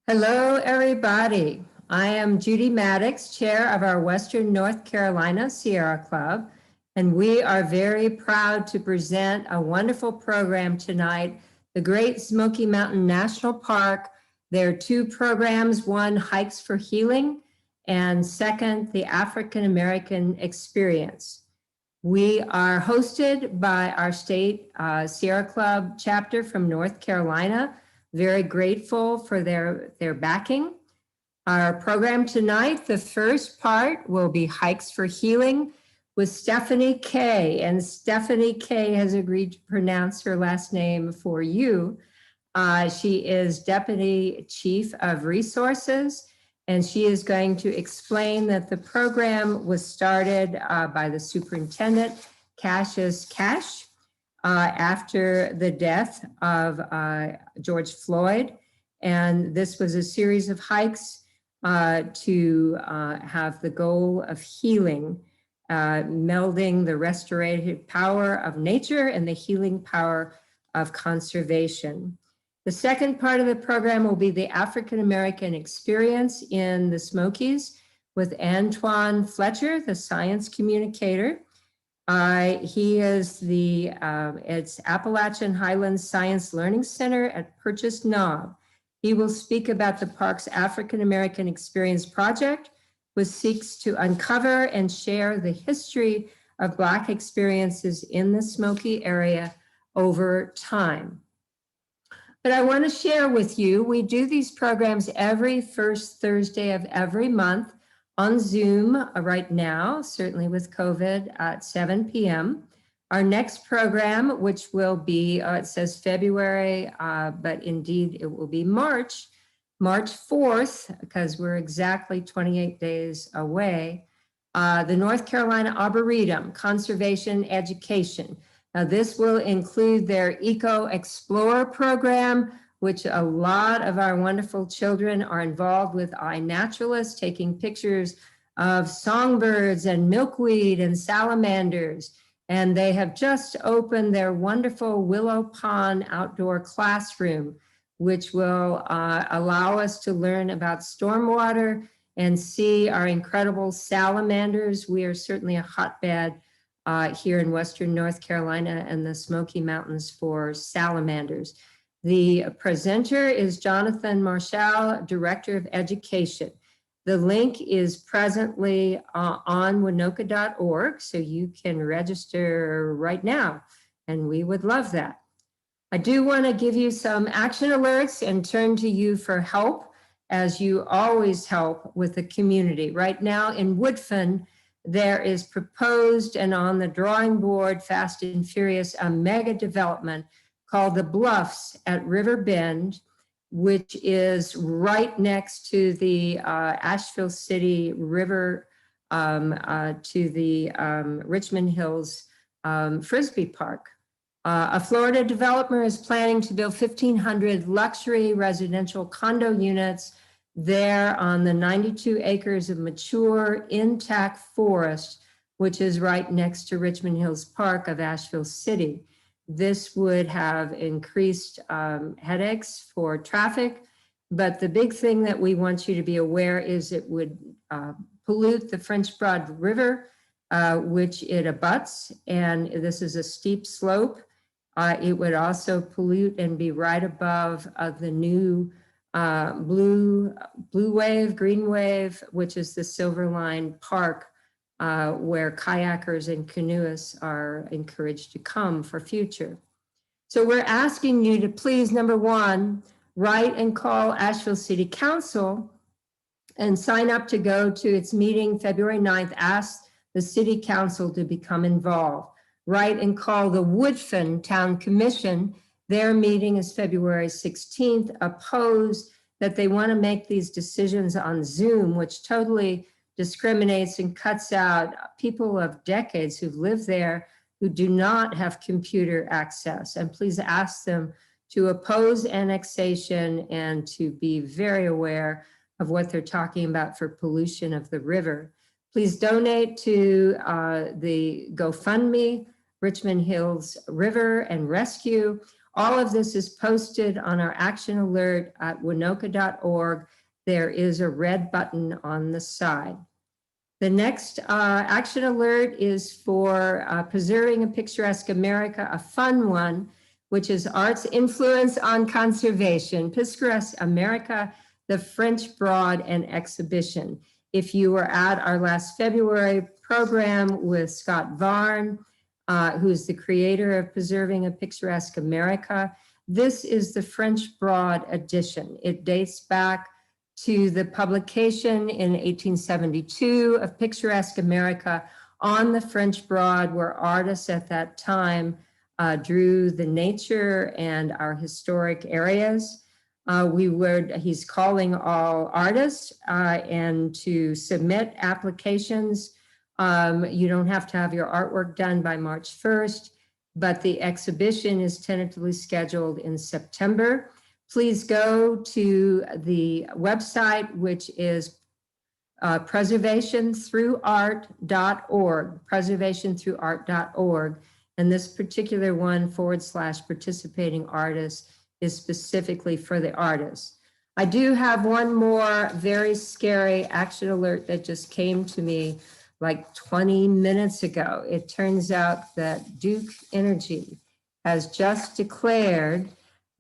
Hello, everybody. I am Judy Maddox, chair of our Western North Carolina Sierra Club, and we are very proud to present a wonderful program tonight, the Great Smoky Mountain National Park. There are two programs, one, Hikes for Healing, and second, the African American Experience. We are hosted by our state Sierra Club chapter from North Carolina. Very grateful for their backing. Our program tonight, the first part will be Hikes for Healing with Stephanie Kay. And Stephanie Kay has agreed to pronounce her last name for you. She is Deputy Chief of Resources, and she is going to explain that the program was started by the Superintendent Cash after the death of George Floyd. And this was a series of hikes to have the goal of healing, melding the restorative power of nature and the healing power of conservation. The second part of the program will be the African American Experience in the Smokies with Antoine Fletcher, the Science Communicator. He is it's Appalachian Highlands Science Learning Center at Purchase Knob. He will speak about the park's African American Experience Project, which seeks to uncover and share the history of Black experiences in the Smoky area over time. But I want to share with you, we do these programs every first Thursday of every month on Zoom right now, certainly with COVID at 7 p.m. Our next program, which will be, it says February, but indeed it will be March 4th, because we're exactly 28 days away, the North Carolina Arboretum, Conservation Education. Now this will include their Eco Explorer program, which a lot of our wonderful children are involved with iNaturalists, taking pictures of songbirds and milkweed and salamanders. And they have just opened their wonderful Willow Pond outdoor classroom, which will allow us to learn about stormwater and see our incredible salamanders. We are certainly a hotbed here in Western North Carolina and the Smoky Mountains for salamanders. The presenter is Jonathan Marshall, Director of Education. The link is presently on winoka.org, so you can register right now, and we would love that. I do want to give you some action alerts and turn to you for help, as you always help with the community. Right now in Woodfin, there is proposed and on the drawing board, fast and furious, a mega development called the Bluffs at River Bend, which is right next to the Asheville City River, to the Richmond Hills Frisbee Park. A Florida developer is planning to build 1,500 luxury residential condo units there on the 92 acres of mature, intact forest, which is right next to Richmond Hills Park of Asheville City. This would have increased headaches for traffic, but the big thing that we want you to be aware is it would pollute the French Broad River, which it abuts, and this is a steep slope. It would also pollute and be right above the new blue wave, green wave, which is the Silver Line Park, where kayakers and canoeists are encouraged to come for future. So we're asking you to please, number one, write and call Asheville City Council and sign up to go to its meeting February 9th. Ask the City Council to become involved. Write and call the Woodfin Town Commission. Their meeting is February 16th. Oppose that they want to make these decisions on Zoom, which totally discriminates and cuts out people of decades who've lived there who do not have computer access. And please ask them to oppose annexation and to be very aware of what they're talking about for pollution of the river. Please donate to the GoFundMe, Richmond Hills River and Rescue. All of this is posted on our action alert at winoka.org. There is a red button on the side. The next action alert is for Preserving a Picturesque America, a fun one, which is Art's Influence on Conservation, Picturesque America, the French Broad and Exhibition. If you were at our last February program with Scott Varn, who's the creator of Preserving a Picturesque America, this is the French Broad edition. It dates back to the publication in 1872 of Picturesque America on the French Broad, where artists at that time drew the nature and our historic areas. He's calling all artists and to submit applications. You don't have to have your artwork done by March 1st, but the exhibition is tentatively scheduled in September. Please go to the website, which is preservationthroughart.org, preservationthroughart.org. And this particular one, /participating artists, is specifically for the artists. I do have one more very scary action alert that just came to me like 20 minutes ago. It turns out that Duke Energy has just declared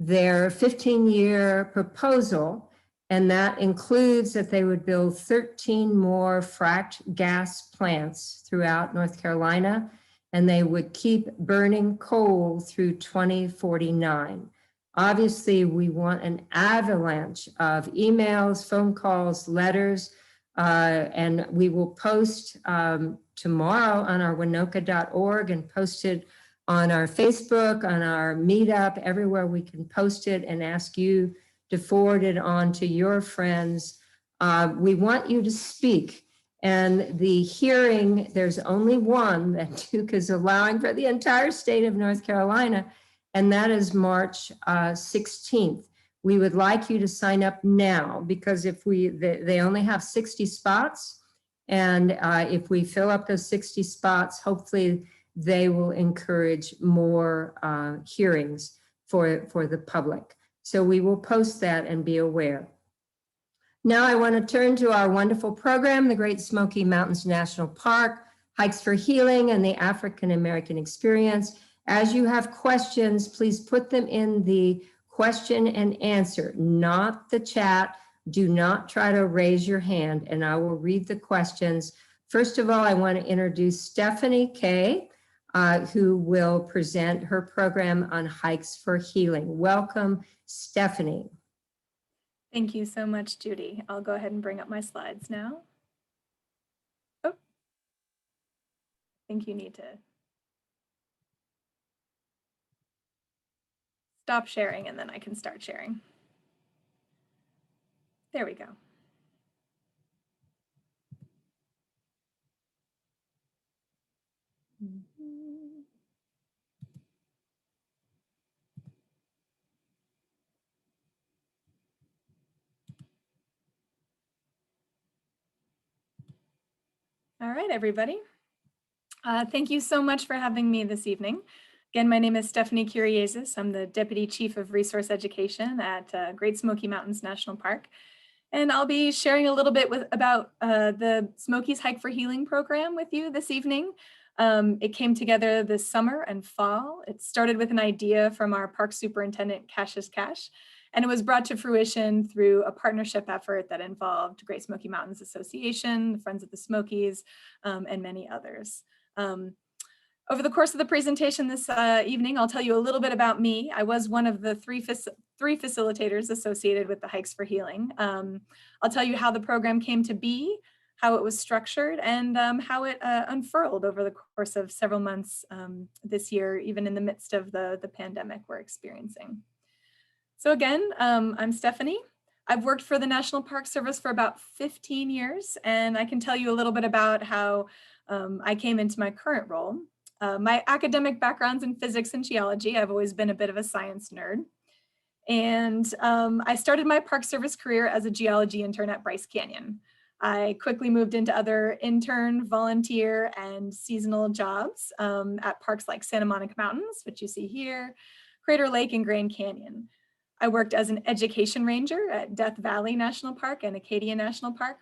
their 15-year proposal, and that includes that they would build 13 more fracked gas plants throughout North Carolina, and they would keep burning coal through 2049. Obviously, we want an avalanche of emails, phone calls, letters, and we will post tomorrow on our winoka.org and post it on our Facebook, on our Meetup, everywhere we can post it, and ask you to forward it on to your friends. We want you to speak. And the hearing, there's only one that Duke is allowing for the entire state of North Carolina, and that is March 16th. We would like you to sign up now, because if they only have 60 spots, and if we fill up those 60 spots, hopefully they will encourage more hearings for the public. So we will post that and be aware. Now I want to turn to our wonderful program, the Great Smoky Mountains National Park, Hikes for Healing and the African American Experience. As you have questions, please put them in the question and answer, not the chat. Do not try to raise your hand, and I will read the questions. First of all, I want to introduce Stephanie Kay, who will present her program on Hikes for Healing. Welcome, Stephanie. Thank you so much, Judy. I'll go ahead and bring up my slides now. Oh, I think you need to stop sharing and then I can start sharing. There we go. All right, everybody. Thank you so much for having me this evening. Again, my name is Stephanie Kyriazis. I'm the Deputy Chief of Resource Education at Great Smoky Mountains National Park. And I'll be sharing a little bit about the Smokies Hike for Healing program with you this evening. It came together this summer and fall. It started with an idea from our Park Superintendent Cash's Cash, and it was brought to fruition through a partnership effort that involved Great Smoky Mountains Association, the Friends of the Smokies, and many others. Over the course of the presentation this evening, I'll tell you a little bit about me. I was one of the three facilitators associated with the Hikes for Healing. I'll tell you how the program came to be, how it was structured, and how it unfurled over the course of several months this year, even in the midst of the pandemic we're experiencing. So again, I'm Stephanie. I've worked for the National Park Service for about 15 years, and I can tell you a little bit about how I came into my current role. My academic background's in physics and geology. I've always been a bit of a science nerd. And I started my Park Service career as a geology intern at Bryce Canyon. I quickly moved into other intern, volunteer, and seasonal jobs at parks like Santa Monica Mountains, which you see here, Crater Lake and Grand Canyon. I worked as an education ranger at Death Valley National Park and Acadia National Park.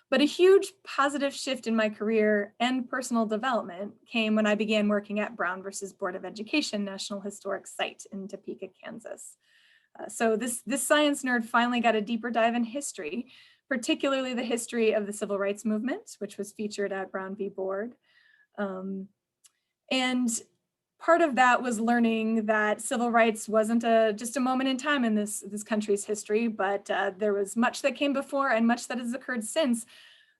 But a huge positive shift in my career and personal development came when I began working at Brown versus Board of Education National Historic Site in Topeka, Kansas. So this science nerd finally got a deeper dive in history, particularly the history of the civil rights movement, which was featured at Brown v. Board. And part of that was learning that civil rights wasn't just a moment in time in this country's history, but there was much that came before and much that has occurred since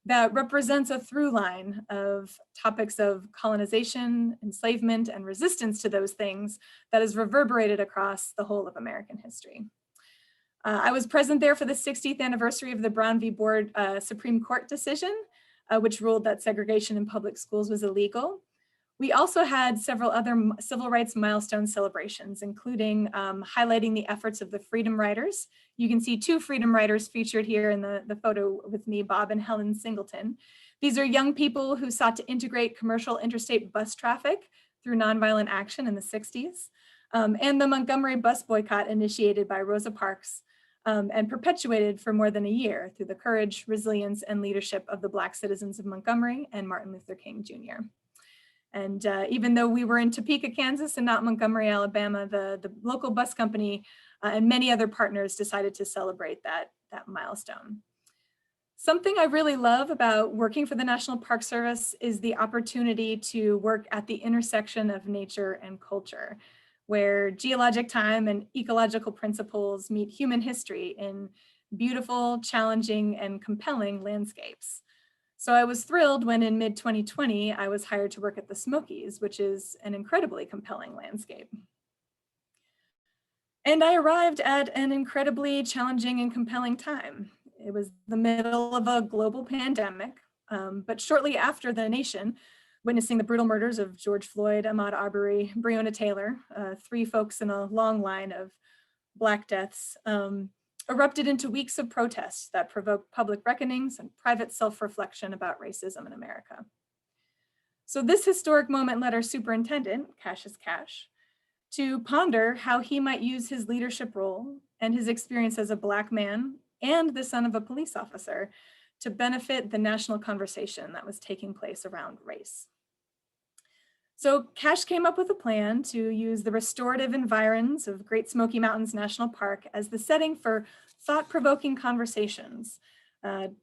that represents a through line of topics of colonization, enslavement, and resistance to those things that has reverberated across the whole of American history. I was present there for the 60th anniversary of the Brown v. Board Supreme Court decision, which ruled that segregation in public schools was illegal. We also had several other civil rights milestone celebrations, including highlighting the efforts of the Freedom Riders. You can see two Freedom Riders featured here in the photo with me, Bob and Helen Singleton. These are young people who sought to integrate commercial interstate bus traffic through nonviolent action in the 60s, and the Montgomery bus boycott initiated by Rosa Parks and perpetuated for more than a year through the courage, resilience, and leadership of the Black citizens of Montgomery and Martin Luther King Jr. And even though we were in Topeka, Kansas and not Montgomery, Alabama, the local bus company and many other partners decided to celebrate that milestone. Something I really love about working for the National Park Service is the opportunity to work at the intersection of nature and culture, where geologic time and ecological principles meet human history in beautiful, challenging, and compelling landscapes. So I was thrilled when in mid-2020, I was hired to work at the Smokies, which is an incredibly compelling landscape. And I arrived at an incredibly challenging and compelling time. It was the middle of a global pandemic, but shortly after the nation, witnessing the brutal murders of George Floyd, Ahmaud Arbery, Breonna Taylor, three folks in a long line of Black deaths, erupted into weeks of protests that provoked public reckonings and private self-reflection about racism in America. So this historic moment led our superintendent, Cassius Cash, to ponder how he might use his leadership role and his experience as a Black man and the son of a police officer to benefit the national conversation that was taking place around race. So Cash came up with a plan to use the restorative environs of Great Smoky Mountains National Park as the setting for thought-provoking conversations,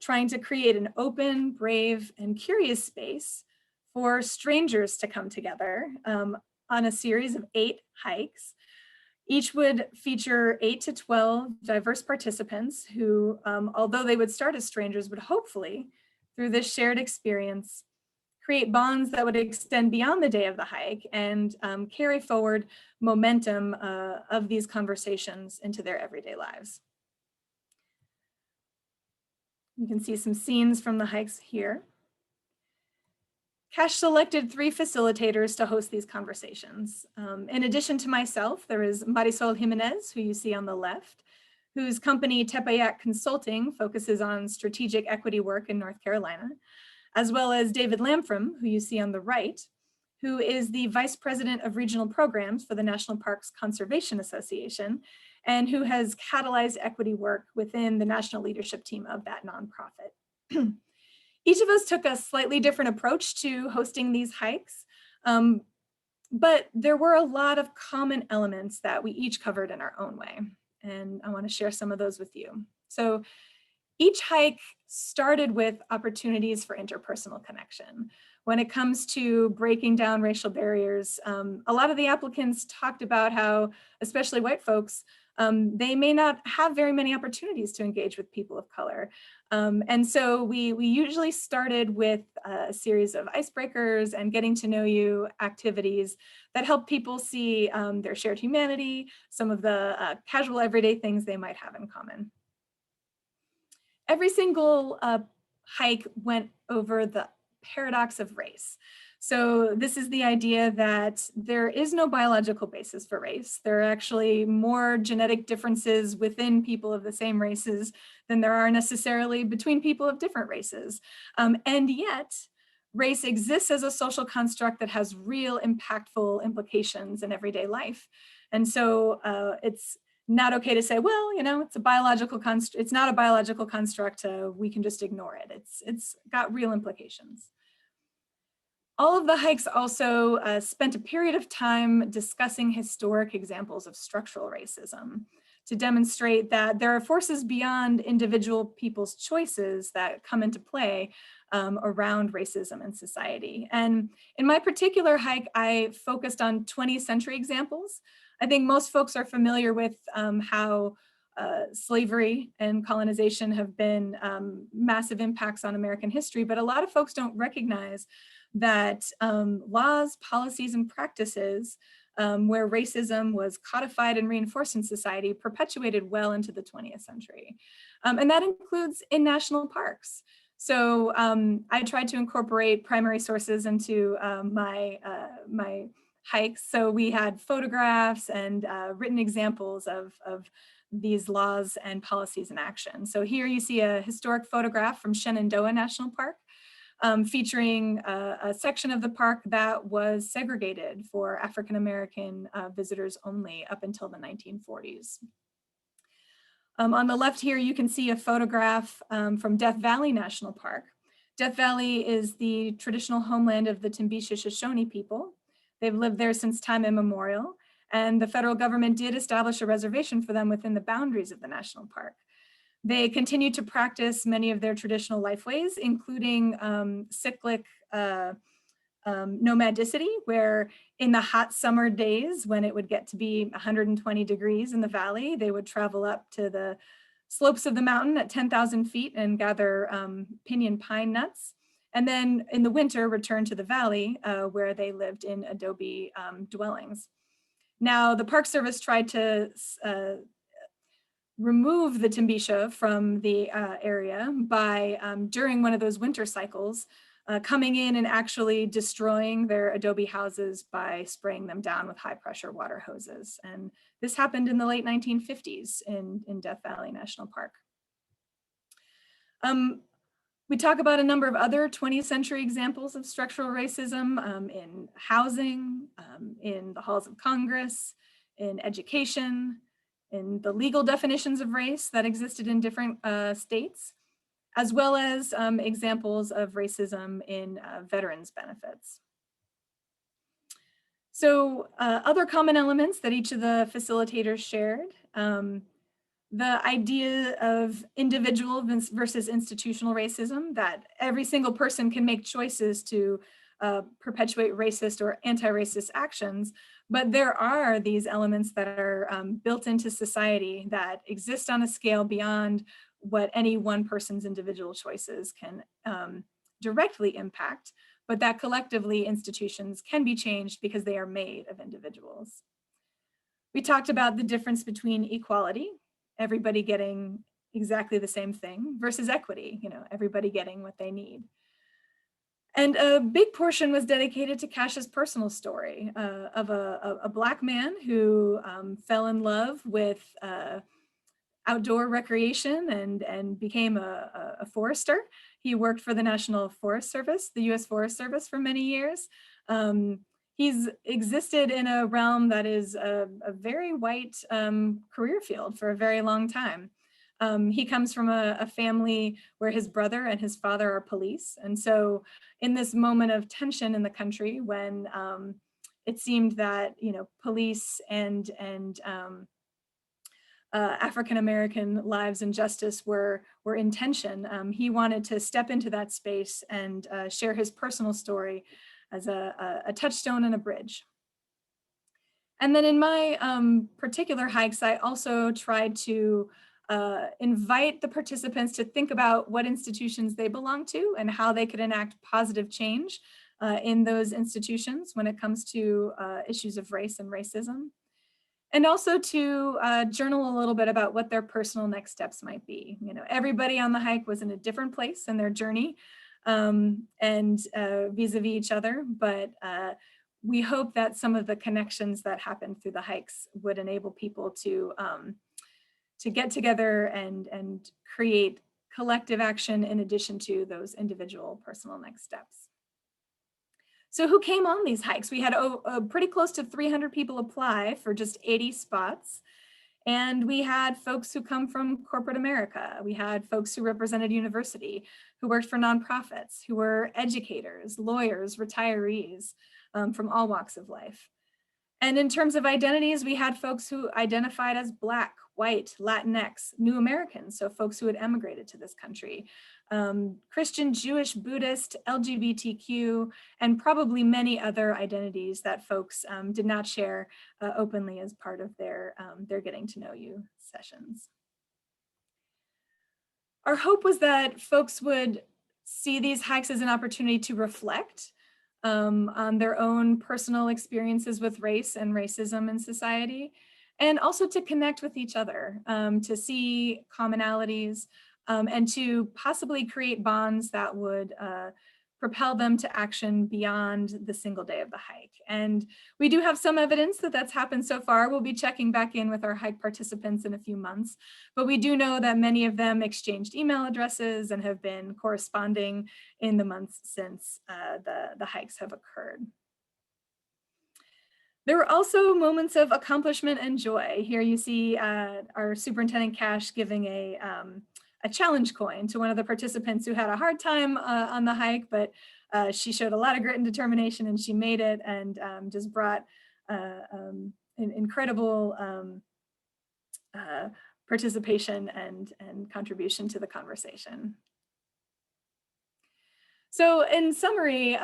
trying to create an open, brave, and curious space for strangers to come together on a series of 8 hikes. Each would feature 8 to 12 diverse participants who, although they would start as strangers, would hopefully, through this shared experience, create bonds that would extend beyond the day of the hike and carry forward momentum of these conversations into their everyday lives. You can see some scenes from the hikes here. Cash selected 3 facilitators to host these conversations. In addition to myself, there is Marisol Jimenez, who you see on the left, whose company Tepeyac Consulting focuses on strategic equity work in North Carolina, as well as David Lamfrom, who you see on the right, who is the Vice President of Regional Programs for the National Parks Conservation Association, and who has catalyzed equity work within the national leadership team of that nonprofit. Each of us took a slightly different approach to hosting these hikes, but there were a lot of common elements that we each covered in our own way, and I want to share some of those with you. So each hike started with opportunities for interpersonal connection. When it comes to breaking down racial barriers, a lot of the applicants talked about how, especially white folks, they may not have very many opportunities to engage with people of color. And so we usually started with a series of icebreakers and getting to know you activities that help people see their shared humanity, some of the casual everyday things they might have in common. Every single hike went over the paradox of race. So this is the idea that there is no biological basis for race. There are actually more genetic differences within people of the same races than there are necessarily between people of different races. And yet, race exists as a social construct that has real impactful implications in everyday life. And so it's not okay to say, well, you know, it's a biological construct. It's not a biological construct. We can just ignore it. It's got real implications. All of the hikes also spent a period of time discussing historic examples of structural racism to demonstrate that there are forces beyond individual people's choices that come into play around racism in society. And in my particular hike, I focused on 20th century examples. I think most folks are familiar with how slavery and colonization have been massive impacts on American history, but a lot of folks don't recognize that laws, policies, and practices where racism was codified and reinforced in society perpetuated well into the 20th century. And that includes in national parks. So I tried to incorporate primary sources into my hikes. So we had photographs and written examples of these laws and policies in action. So here you see a historic photograph from Shenandoah National Park, featuring a section of the park that was segregated for African-American visitors only up until the 1940s. On the left here, you can see a photograph from Death Valley National Park. Death Valley is the traditional homeland of the Timbisha Shoshone people. They've lived there since time immemorial, and the federal government did establish a reservation for them within the boundaries of the national park. They continue to practice many of their traditional lifeways, including cyclic nomadicity, where in the hot summer days when it would get to be 120 degrees in the valley, they would travel up to the slopes of the mountain at 10,000 feet and gather pinyon pine nuts. And then in the winter, return to the valley where they lived in adobe dwellings. Now, the Park Service tried to remove the Timbisha from the area by, during one of those winter cycles, coming in and actually destroying their adobe houses by spraying them down with high pressure water hoses. And this happened in the late 1950s in Death Valley National Park. We talk about a number of other 20th century examples of structural racism in housing, in the halls of Congress, in education, in the legal definitions of race that existed in different states, as well as examples of racism in veterans benefits. So other common elements that each of the facilitators shared, the idea of individual versus institutional racism, that every single person can make choices to perpetuate racist or anti-racist actions, but there are these elements that are built into society that exist on a scale beyond what any one person's individual choices can directly impact, but that collectively institutions can be changed because they are made of individuals. We talked about the difference between equality, everybody getting exactly the same thing, versus equity, you know, everybody getting what they need. And a big portion was dedicated to Cash's personal story of a Black man who fell in love with outdoor recreation and became a forester. He worked for the National Forest Service, the US Forest Service, for many years. He's existed in a realm that is a very white career field for a very long time. He comes from a family where his brother and his father are police. And so in this moment of tension in the country, when it seemed that, you know, police and African-American lives and justice were in tension, he wanted to step into that space and share his personal story as a touchstone and a bridge. And then in my particular hikes, I also tried to invite the participants to think about what institutions they belong to and how they could enact positive change in those institutions when it comes to issues of race and racism. And also to journal a little bit about what their personal next steps might be. You know, everybody on the hike was in a different place in their journey and vis-a-vis each other, but we hope that some of the connections that happened through the hikes would enable people to get together and create collective action in addition to those individual personal next steps. So who came on these hikes? We had pretty close to 300 people apply for just 80 spots. And we had folks who come from corporate America. We had folks who represented university, who worked for nonprofits, who were educators, lawyers, retirees, from all walks of life. And in terms of identities, we had folks who identified as Black, white, Latinx, New Americans, so folks who had emigrated to this country, Christian, Jewish, Buddhist, LGBTQ, and probably many other identities that folks did not share openly as part of their getting to know you sessions. Our hope was that folks would see these hikes as an opportunity to reflect on their own personal experiences with race and racism in society, and also to connect with each other, to see commonalities, and to possibly create bonds that would propel them to action beyond the single day of the hike. And we do have some evidence that that's happened so far. We'll be checking back in with our hike participants in a few months, but we do know that many of them exchanged email addresses and have been corresponding in the months since the hikes have occurred. There were also moments of accomplishment and joy. Here you see our Superintendent Cash giving a challenge coin to one of the participants who had a hard time on the hike, but she showed a lot of grit and determination, and she made it, and just brought an incredible participation and contribution to the conversation. So in summary,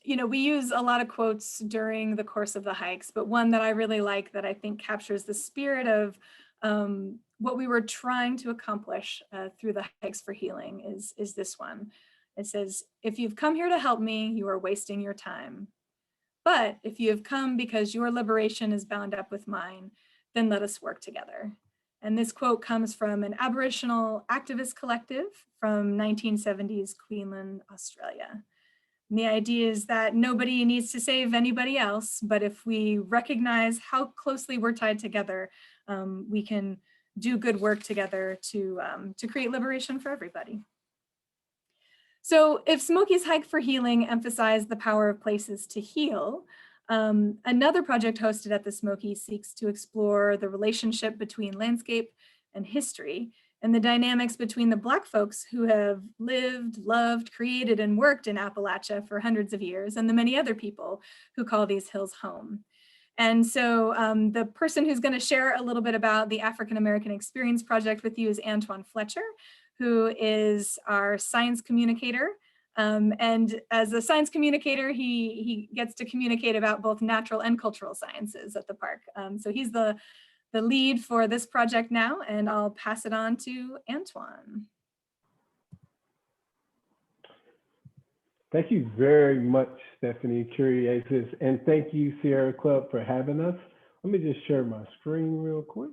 we use a lot of quotes during the course of the hikes, but one that I really like that I think captures the spirit of what we were trying to accomplish through the hikes for healing is this one. It says, "If you've come here to help me, you are wasting your time. But if you have come because your liberation is bound up with mine, then let us work together." And this quote comes from an Aboriginal activist collective from 1970s Queensland, Australia. And the idea is that nobody needs to save anybody else, but if we recognize how closely we're tied together, we can do good work together to create liberation for everybody. So if Smokies Hike for Healing emphasized the power of places to heal, another project hosted at the Smoky seeks to explore the relationship between landscape and history and the dynamics between the Black folks who have lived, loved, created, and worked in Appalachia for hundreds of years, and the many other people who call these hills home. And so the person who's going to share a little bit about the African American Experience Project with you is Antoine Fletcher, who is our Science Communicator. And as a Science Communicator, he gets to communicate about both natural and cultural sciences at the park. So he's the lead for this project now, and I'll pass it on to Antoine. Thank you very much, Stephanie Kyriazis, and thank you, Sierra Club, for having us. Let me just share my screen real quick.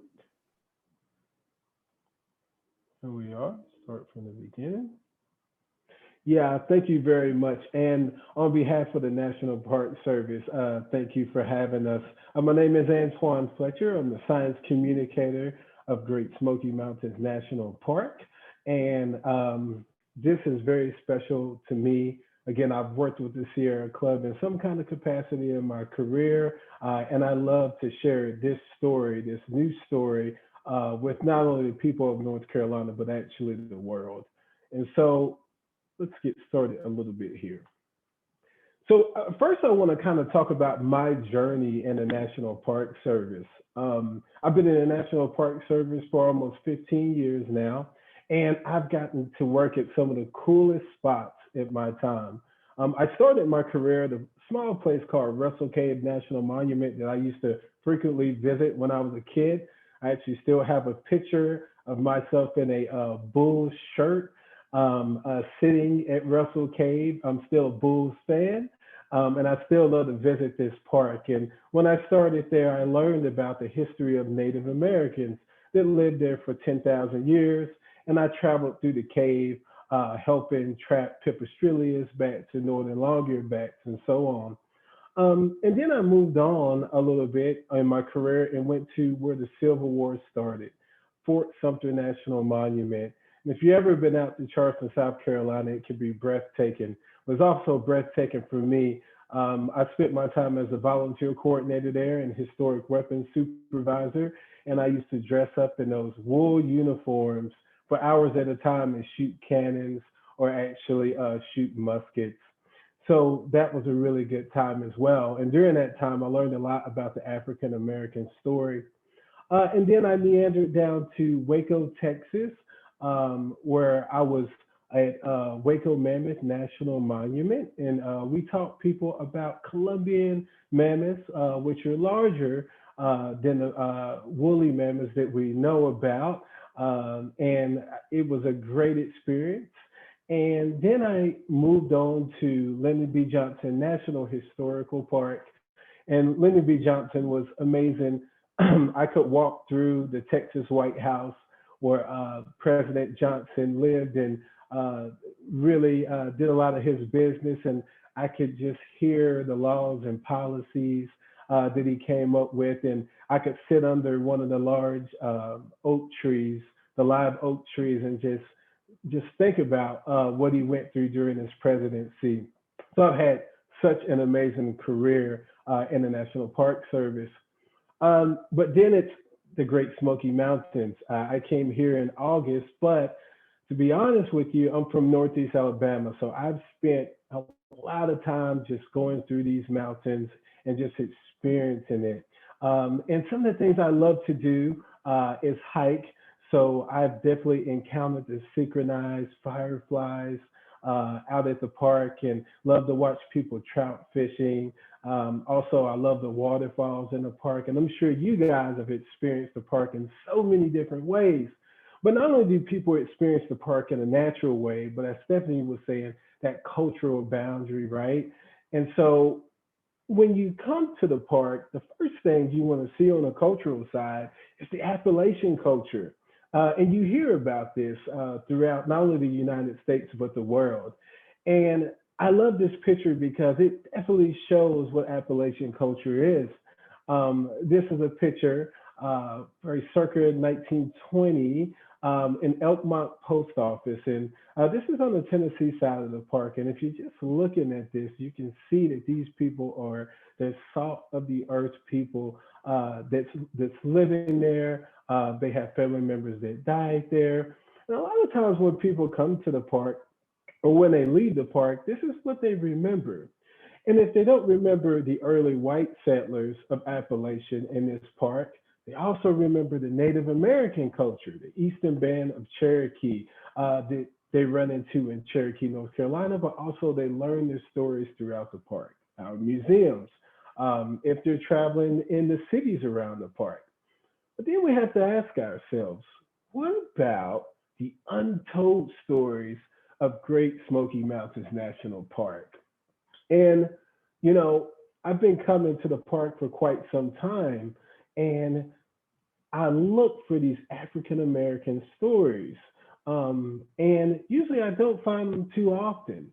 Here we are, start from the beginning. Yeah, thank you very much. And on behalf of the National Park Service, thank you for having us. My name is Antoine Fletcher. I'm the Science Communicator of Great Smoky Mountains National Park. And this is very special to me. Again, I've worked with the Sierra Club in some kind of capacity in my career, and I love to share this story, this new story, with not only the people of North Carolina, but actually the world. And so let's get started a little bit here. So first I want to kind of talk about my journey in the National Park Service. I've been in the National Park Service for almost 15 years now, and I've gotten to work at some of the coolest spots at my time. I started my career at a small place called Russell Cave National Monument that I used to frequently visit when I was a kid. I actually still have a picture of myself in a Bulls shirt sitting at Russell Cave. I'm still a Bulls fan, and I still love to visit this park. And when I started there, I learned about the history of Native Americans that lived there for 10,000 years. And I traveled through the cave, helping trap pipistrelles, bats, and northern long-eared bats, and so on. And then I moved on a little bit in my career and went to where the Civil War started, Fort Sumter National Monument. And if you've ever been out to Charleston, South Carolina, it can be breathtaking. It was also breathtaking for me I spent my time as a volunteer coordinator there and historic weapons supervisor, and I used to dress up in those wool uniforms for hours at a time and shoot cannons or actually shoot muskets. So that was a really good time as well. And during that time, I learned a lot about the African American story. And then I meandered down to Waco, Texas, where I was at Waco Mammoth National Monument. And we taught people about Columbian mammoths, which are larger than the woolly mammoths that we know about. And it was a great experience. And then I moved on to Lyndon B. Johnson National Historical Park. And Lyndon B. Johnson was amazing. I could walk through the Texas White House where President Johnson lived and really did a lot of his business. And I could just hear the laws and policies that he came up with. And I could sit under one of the large oak trees, the live oak trees, and just think about what he went through during his presidency. So I've had such an amazing career in the National Park Service. But then it's the Great Smoky Mountains. I came here in August, but to be honest with you, I'm from Northeast Alabama. So I've spent a lot of time just going through these mountains and just experiencing it. And some of the things I love to do is hike. So I've definitely encountered the synchronized fireflies out at the park and love to watch people trout fishing. Also, I love the waterfalls in the park. And I'm sure you guys have experienced the park in so many different ways. But not only do people experience the park in a natural way, but as Stephanie was saying, that cultural boundary, right? And so when you come to the park, the first thing you want to see on the cultural side is the Appalachian culture. And you hear about this throughout not only the United States, but the world. And I love this picture because it definitely shows what Appalachian culture is. This is a picture, very circa 1920, in Elkmont Post Office. And this is on the Tennessee side of the park. And if you're just looking at this, you can see that these people are the salt of the earth people that's living there. They have family members that died there. And a lot of times when people come to the park or when they leave the park, this is what they remember. And if they don't remember the early white settlers of Appalachian in this park, they also remember the Native American culture, the Eastern Band of Cherokee that they run into in Cherokee, North Carolina, but also they learn their stories throughout the park, our museums, if they're traveling in the cities around the park. But then we have to ask ourselves, what about the untold stories of Great Smoky Mountains National Park? And, you know, I've been coming to the park for quite some time, and I look for these African American stories. And usually I don't find them too often.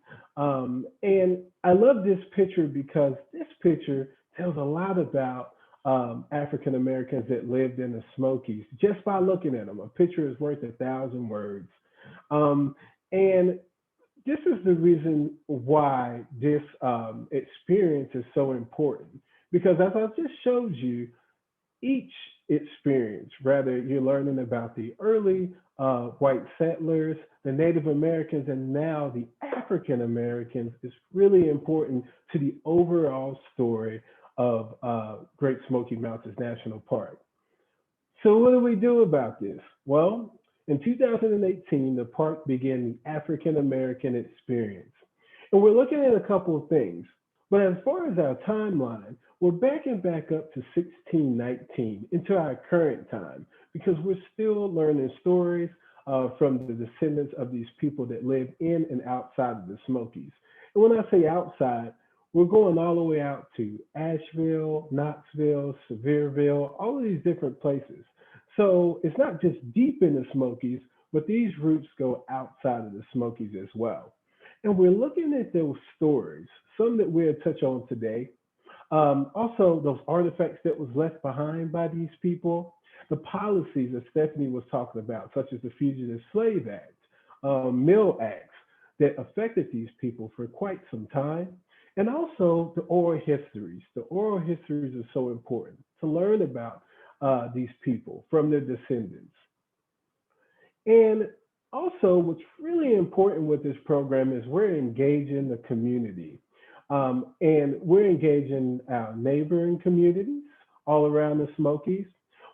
And I love this picture because this picture tells a lot about African Americans that lived in the Smokies just by looking at them. A picture is worth 1,000 words. And this is the reason why this experience is so important. Because as I just showed you, each experience, whether you're learning about the early white settlers, the Native Americans, and now the African Americans, is really important to the overall story of Great Smoky Mountains National Park. So what do we do about this? Well, in 2018, the park began the African American experience. And we're looking at a couple of things. But as far as our timeline, we're backing back up to 1619 into our current time because we're still learning stories from the descendants of these people that live in and outside of the Smokies. And when I say outside, we're going all the way out to Asheville, Knoxville, Sevierville, all of these different places. So it's not just deep in the Smokies, but these roots go outside of the Smokies as well. And we're looking at those stories, some that we'll touch on today. Also, those artifacts that was left behind by these people, the policies that Stephanie was talking about, such as the Fugitive Slave Act, Mill Acts that affected these people for quite some time. and also the oral histories. The oral histories are so important to learn about these people from their descendants. And also, what's really important with this program is we're engaging the community. And we're engaging our neighboring communities all around the Smokies.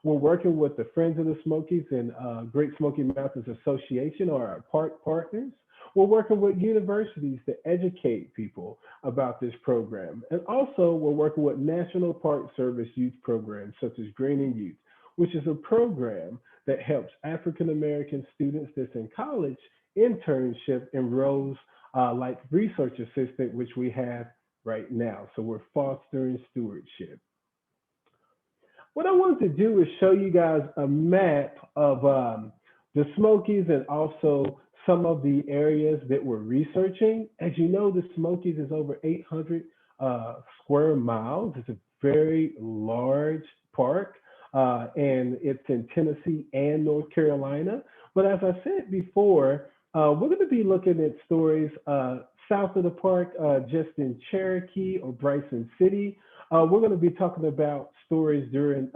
We're working with the Friends of the Smokies and Great Smoky Mountains Association, or our park partners. We're working with universities to educate people about this program. And also, we're working with National Park Service youth programs such as Greening Youth, which is a program that helps African American students that's in college internship in roles like research assistant, which we have right now. So we're fostering stewardship. What I wanted to do is show you guys a map of the Smokies and also some of the areas that we're researching. As you know, the Smokies is over 800 square miles. It's a very large park, and it's in Tennessee and North Carolina. But as I said before, we're going to be looking at stories south of the park, just in Cherokee or Bryson City. We're going to be talking about stories during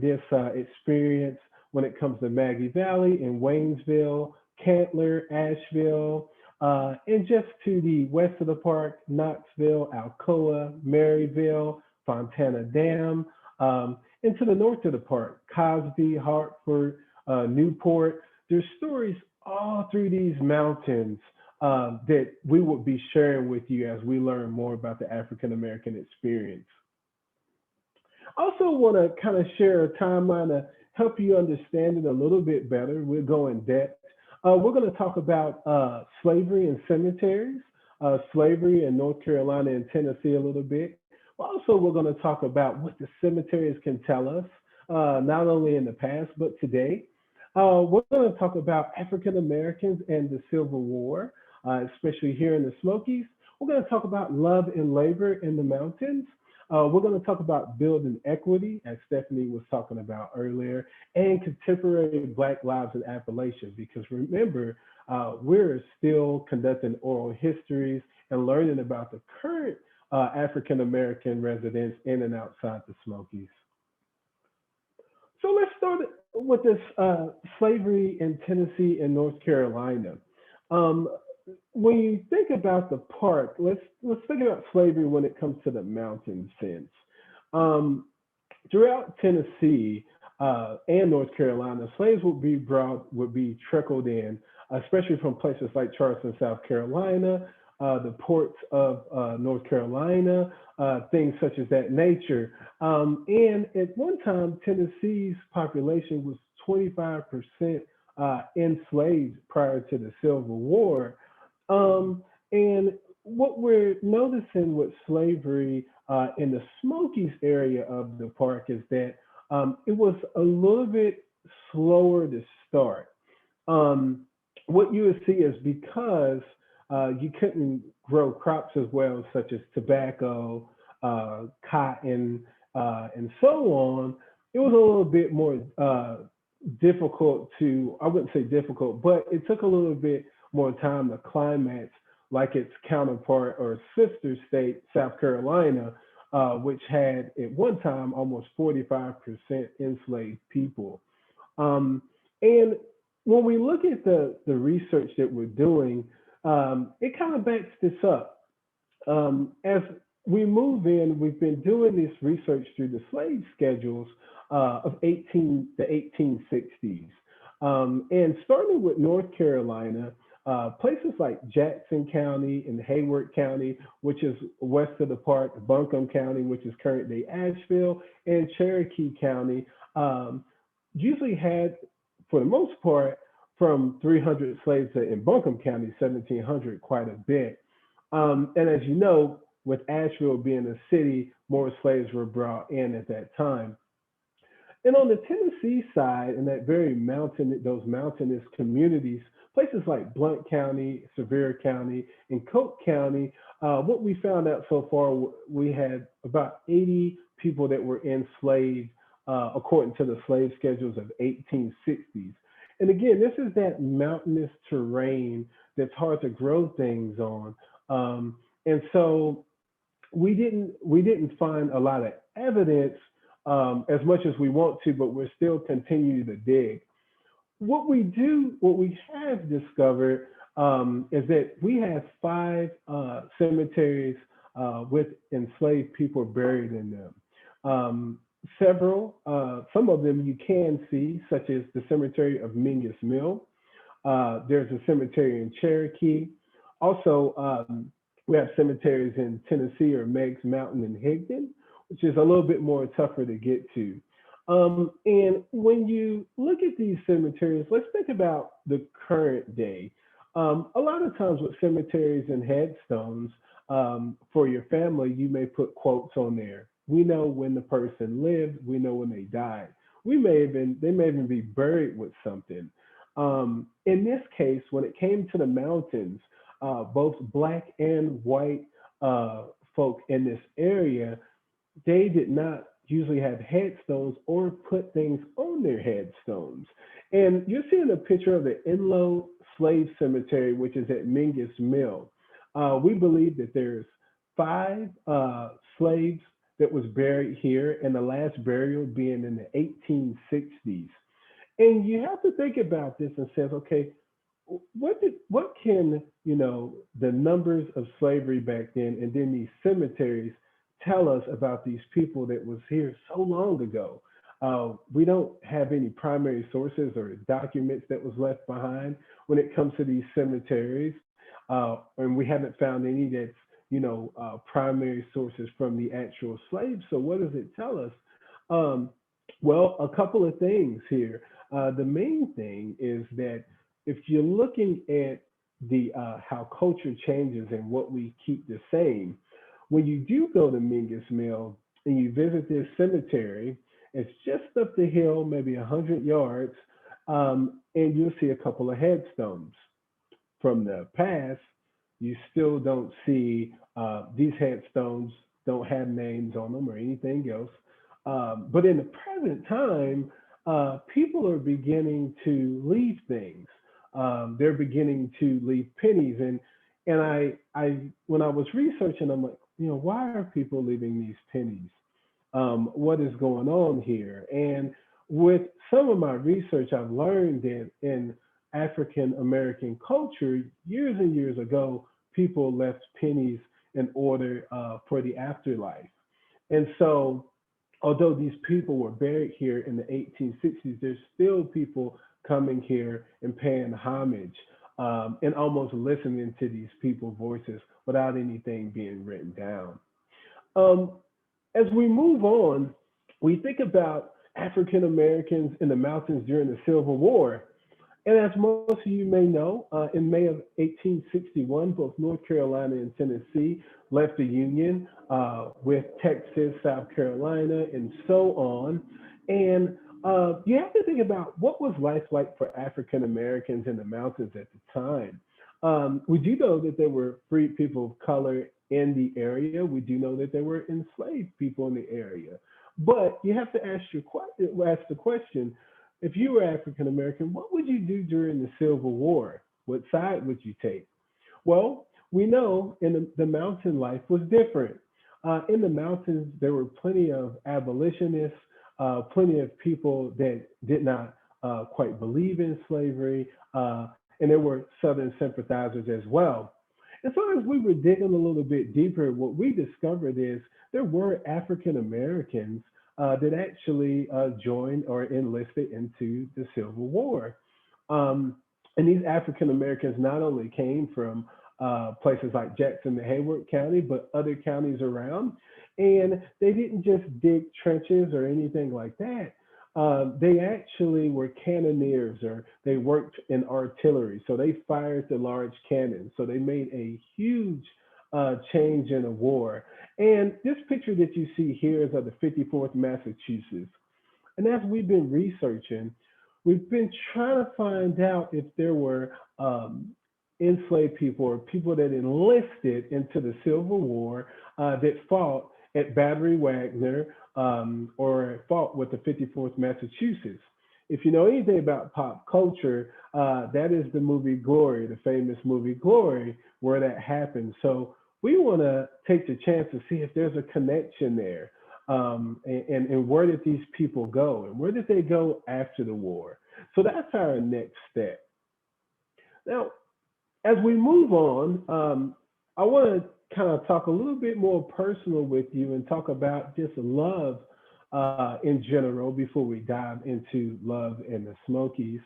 this experience when it comes to Maggie Valley and Waynesville, Cantler, Asheville, and just to the west of the park, Knoxville, Alcoa, Maryville, Fontana Dam, and to the north of the park, Cosby, Hartford, Newport. There's stories all through these mountains that we will be sharing with you as we learn more about the African American experience. Also want to kind of share a timeline to help you understand it a little bit better. We'll go in depth. We're going to talk about slavery and cemeteries, slavery in North Carolina and Tennessee a little bit. Also, we're going to talk about what the cemeteries can tell us, not only in the past, but today. We're going to talk about African Americans and the Civil War, especially here in the Smokies. We're going to talk about love and labor in the mountains. We're going to talk about building equity, as Stephanie was talking about earlier, and contemporary Black lives in Appalachia, because remember, we're still conducting oral histories and learning about the current African American residents in and outside the Smokies. So let's start with this slavery in Tennessee and North Carolina. When you think about the park, let's think about slavery when it comes to the mountain sense. Throughout Tennessee and North Carolina, slaves would be trickled in, especially from places like Charleston, South Carolina, the ports of North Carolina, things such as that nature. And at one time, Tennessee's population was 25% enslaved prior to the Civil War. And what we're noticing with slavery in the Smokies area of the park is that it was a little bit slower to start. What you would see is because you couldn't grow crops as well, such as tobacco, cotton, and so on, it was a little bit more difficult to, I wouldn't say difficult, but it took a little bit more time to climax like its counterpart or sister state, South Carolina, which had at one time almost 45% enslaved people. And when we look at the research that we're doing, it kind of backs this up. As we move in, we've been doing this research through the slave schedules of the 1860s. And starting with North Carolina, places like Jackson County and Hayward County, which is west of the park, Buncombe County, which is currently Asheville, and Cherokee County, usually had, for the most part, from 300 slaves in Buncombe County, 1,700, quite a bit. And as you know, with Asheville being a city, more slaves were brought in at that time. And on the Tennessee side, in that very those mountainous communities, places like Blount County, Sevier County, and Coke County, what we found out so far, we had about 80 people that were enslaved according to the slave schedules of 1860s. And again, this is that mountainous terrain that's hard to grow things on. And so we didn't find a lot of evidence as much as we want to, but we're still continuing to dig. What we have discovered is that we have five cemeteries with enslaved people buried in them. Some of them you can see, such as the cemetery of Mingus Mill. There's a cemetery in Cherokee. Also, we have cemeteries in Tennessee or Meigs Mountain and Higdon, which is a little bit more tougher to get to. And when you look at these cemeteries, let's think about the current day. A lot of times with cemeteries and headstones, for your family, you may put quotes on there. We know when the person lived, we know when they died. They may even be buried with something. In this case, when it came to the mountains, both Black and white folk in this area, they did not usually have headstones or put things on their headstones. And you're seeing a picture of the Enlow Slave Cemetery, which is at Mingus Mill. We believe that there's 5 slaves that was buried here, and the last burial being in the 1860s. And you have to think about this and say, okay, what can the numbers of slavery back then and then these cemeteries tell us about these people that was here so long ago? We don't have any primary sources or documents that was left behind when it comes to these cemeteries, and we haven't found any that's primary sources from the actual slaves. So what does it tell us? Well, a couple of things here. The main thing is that if you're looking at the how culture changes and what we keep the same, when you do go to Mingus Mill and you visit this cemetery, it's just up the hill, maybe 100 yards, and you'll see a couple of headstones. From the past, you still don't see these headstones don't have names on them or anything else. But in the present time, people are beginning to leave things. They're beginning to leave pennies. And I when I was researching, I'm like, why are people leaving these pennies? What is going on here? And with some of my research, I've learned that in African American culture, years and years ago, people left pennies in order for the afterlife. And so, although these people were buried here in the 1860s, there's still people coming here and paying homage and almost listening to these people's voices without anything being written down. As we move on, we think about African Americans in the mountains during the Civil War. And as most of you may know, in May of 1861, both North Carolina and Tennessee left the Union with Texas, South Carolina, and so on. And you have to think about what was life like for African Americans in the mountains at the time. We do know that there were free people of color in the area. We do know that there were enslaved people in the area. But you have to ask the question, if you were African American, what would you do during the Civil War? What side would you take? Well, we know in the mountain life was different. In the mountains, there were plenty of abolitionists, plenty of people that did not quite believe in slavery, and there were Southern sympathizers as well. And so as we were digging a little bit deeper, what we discovered is there were African Americans that actually joined or enlisted into the Civil War. And these African Americans not only came from places like Jackson and Hayward County, but other counties around. And they didn't just dig trenches or anything like that. They actually were cannoneers, or they worked in artillery. So they fired the large cannons. So they made a huge change in a war. And this picture that you see here is of the 54th Massachusetts. And as we've been researching, we've been trying to find out if there were enslaved people or people that enlisted into the Civil War that fought at Battery Wagner or fought with the 54th Massachusetts. If you know anything about pop culture, that is the movie Glory, the famous movie Glory, where that happened. So we want to take the chance to see if there's a connection there. And where did these people go? And where did they go after the war? So that's our next step. Now, as we move on, I want to kind of talk a little bit more personal with you and talk about just love in general before we dive into love in the Smokies.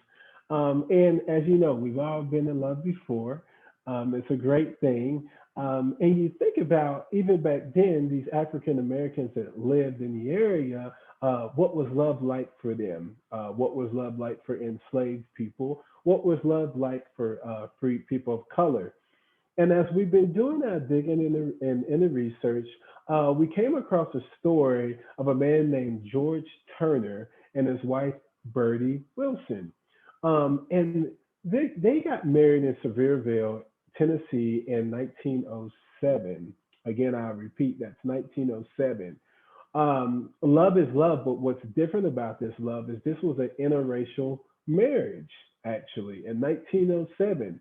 And as you know, we've all been in love before. It's a great thing. And you think about even back then, these African Americans that lived in the area, what was love like for them? What was love like for enslaved people? What was love like for free people of color? And as we've been doing our digging in the research, we came across a story of a man named George Turner and his wife, Bertie Wilson. And they got married in Sevierville, Tennessee in 1907. Again, I'll repeat, that's 1907. Love is love, but what's different about this love is this was an interracial marriage, actually, in 1907.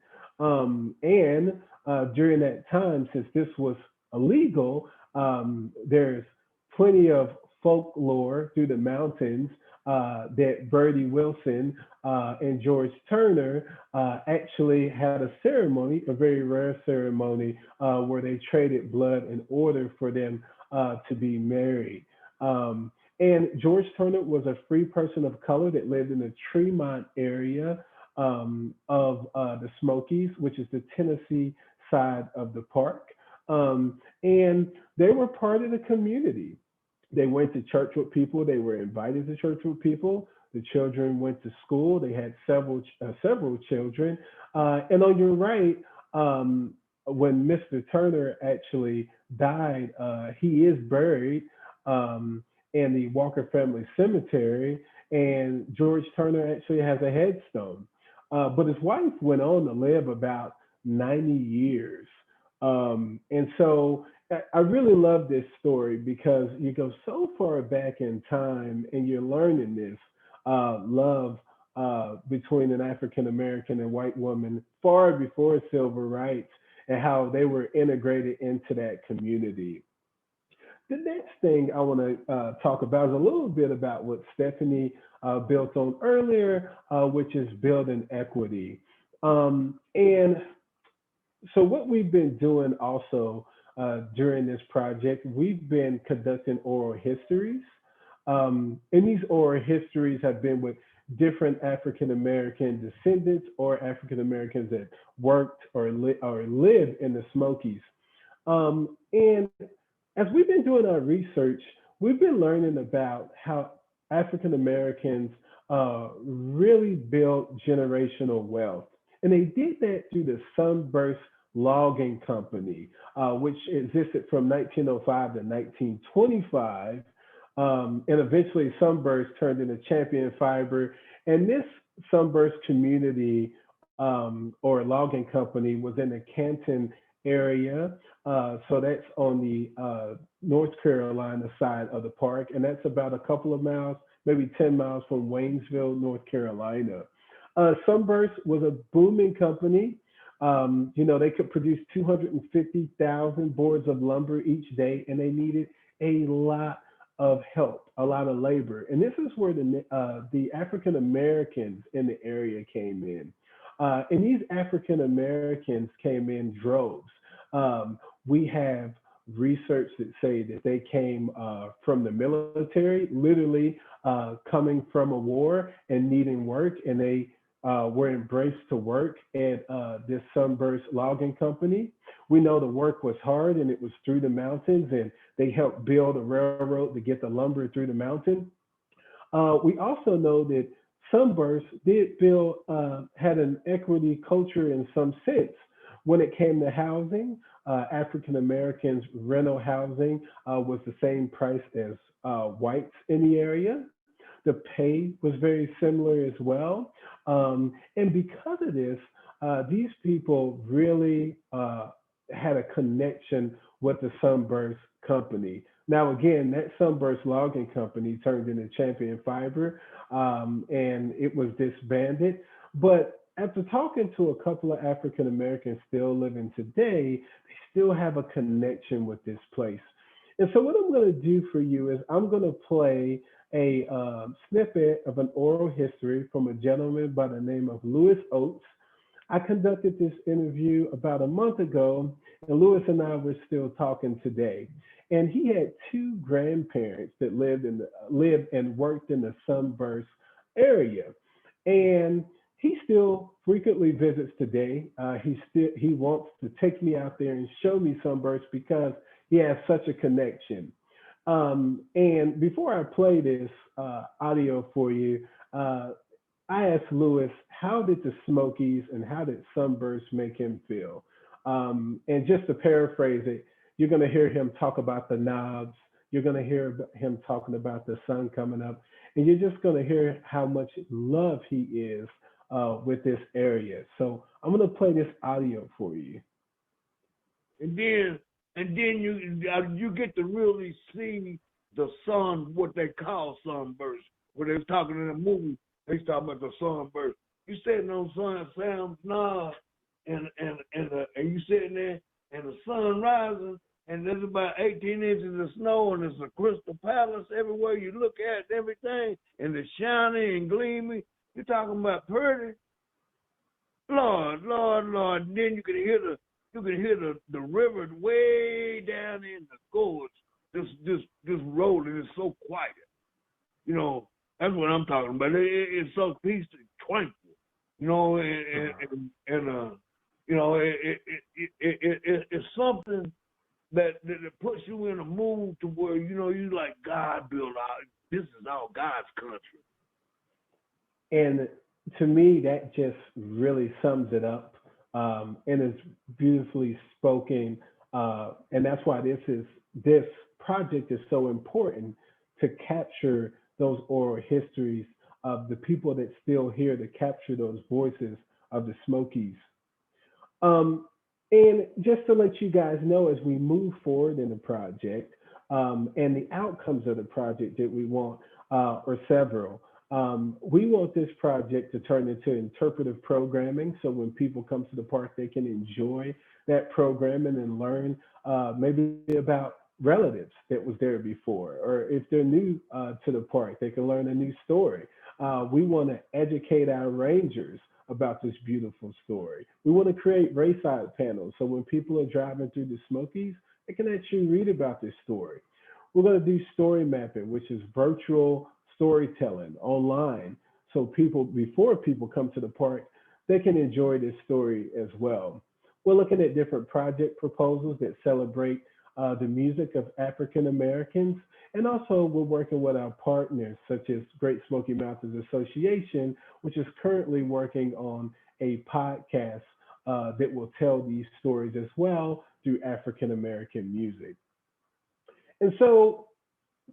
And during that time, since this was illegal, there's plenty of folklore through the mountains that Bertie Wilson and George Turner actually had a ceremony, a very rare ceremony, where they traded blood in order for them to be married. And George Turner was a free person of color that lived in the Tremont area of the Smokies, which is the Tennessee side of the park. And they were part of the community. They went to church with people. They were invited to church with people. The children went to school. They had several children. And on your right, when Mr. Turner actually died, he is buried in the Walker Family Cemetery. And George Turner actually has a headstone. But his wife went on to live about 90 years. And so I really love this story because you go so far back in time and you're learning this love between an African American and white woman far before civil rights and how they were integrated into that community. The next thing I want to talk about is a little bit about what Stephanie built on earlier, which is building equity. And so what we've been doing also during this project, we've been conducting oral histories. And these oral histories have been with different African American descendants or African Americans that worked or lived in the Smokies. And as we've been doing our research, we've been learning about how African Americans really built generational wealth. And they did that through the Sunburst Logging Company, which existed from 1905 to 1925. And eventually Sunburst turned into Champion Fiber. And this Sunburst community or logging company was in the Canton area. So that's on the North Carolina side of the park. And that's about a couple of miles, maybe 10 miles from Waynesville, North Carolina. Sunburst was a booming company. They could produce 250,000 boards of lumber each day, and they needed a lot of help, a lot of labor. And this is where the African Americans in the area came in. And these African Americans came in droves. We have research that say that they came from the military, literally coming from a war and needing work, and they were embraced to work at this Sunburst Logging Company. We know the work was hard and it was through the mountains, and they helped build a railroad to get the lumber through the mountain. We also know that Sunburst had an equity culture in some sense. When it came to housing, African Americans rental housing was the same price as whites in the area. The pay was very similar as well. And because of this, these people really had a connection with the Sunburst Company. Now, again, that Sunburst Logging Company turned into Champion Fiber, and it was disbanded. But after talking to a couple of African Americans still living today, they still have a connection with this place. And so, what I'm going to do for you is I'm going to play a snippet of an oral history from a gentleman by the name of Louis Oates. I conducted this interview about a month ago, and Louis and I were still talking today. And he had two grandparents that lived and worked in the Sunburst area, and he still frequently visits today. He wants to take me out there and show me Sunburst because he has such a connection. And before I play this audio for you, I asked Louis, how did the Smokies and how did Sunburst make him feel? And just to paraphrase it, you're going to hear him talk about the knobs. You're going to hear him talking about the sun coming up. And you're just going to hear how much love he is with this area. So I'm going to play this audio for you. And then you get to really see the sun, what they call sunburst. When they was talking in the movie, they was talking about the sunburst. You sitting on Sam's Knob, and you sitting there, and the sun rising, and there's about 18 inches of snow, and there's a crystal palace everywhere you look at, everything, and it's shiny and gleamy. You're talking about pretty. Lord, Lord, Lord. And then you can hear the river way down in the gorge, just rolling. It's so quiet. You know, that's what I'm talking about. It's so peaceful, tranquil. You know, you know, it's something that puts you in a mood to where, you know, you like, God built out. This is all God's country. And to me, that just really sums it up. And it's beautifully spoken. And that's why this project is so important, to capture those oral histories of the people that still here, to capture those voices of the Smokies. And just to let you guys know, as we move forward in the project, and the outcomes of the project that we want are several. We want this project to turn into interpretive programming. So when people come to the park, they can enjoy that programming and learn maybe about relatives that was there before, or if they're new to the park, they can learn a new story. We want to educate our rangers about this beautiful story. We want to create rayside panels, so when people are driving through the Smokies, they can actually read about this story. We're going to do story mapping, which is virtual storytelling online. So before people come to the park, they can enjoy this story as well. We're looking at different project proposals that celebrate the music of African Americans. And also we're working with our partners, such as Great Smoky Mountains Association, which is currently working on a podcast that will tell these stories as well through African American music. And so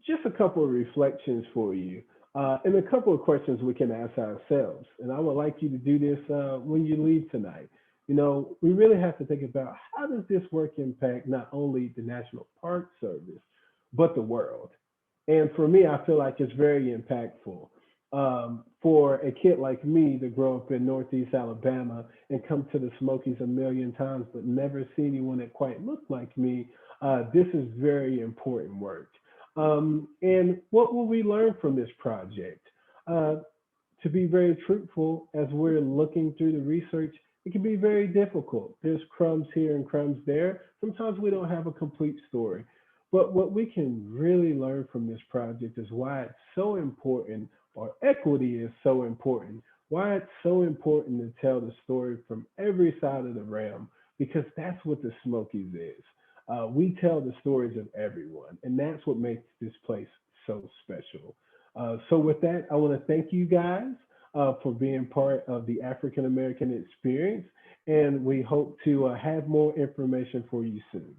just a couple of reflections for you, and a couple of questions we can ask ourselves. And I would like you to do this when you leave tonight. You know, we really have to think about, how does this work impact not only the National Park Service, but the world? And for me, I feel like it's very impactful. For a kid like me to grow up in Northeast Alabama and come to the Smokies a million times, but never see anyone that quite looked like me, this is very important work. And what will we learn from this project? To be very truthful, as we're looking through the research, it can be very difficult. There's crumbs here and crumbs there. Sometimes we don't have a complete story. But what we can really learn from this project is why it's so important, or equity is so important, why it's so important to tell the story from every side of the realm, because that's what the Smokies is. We tell the stories of everyone, and that's what makes this place so special. So with that, I want to thank you guys for being part of the African American experience, and we hope to have more information for you soon.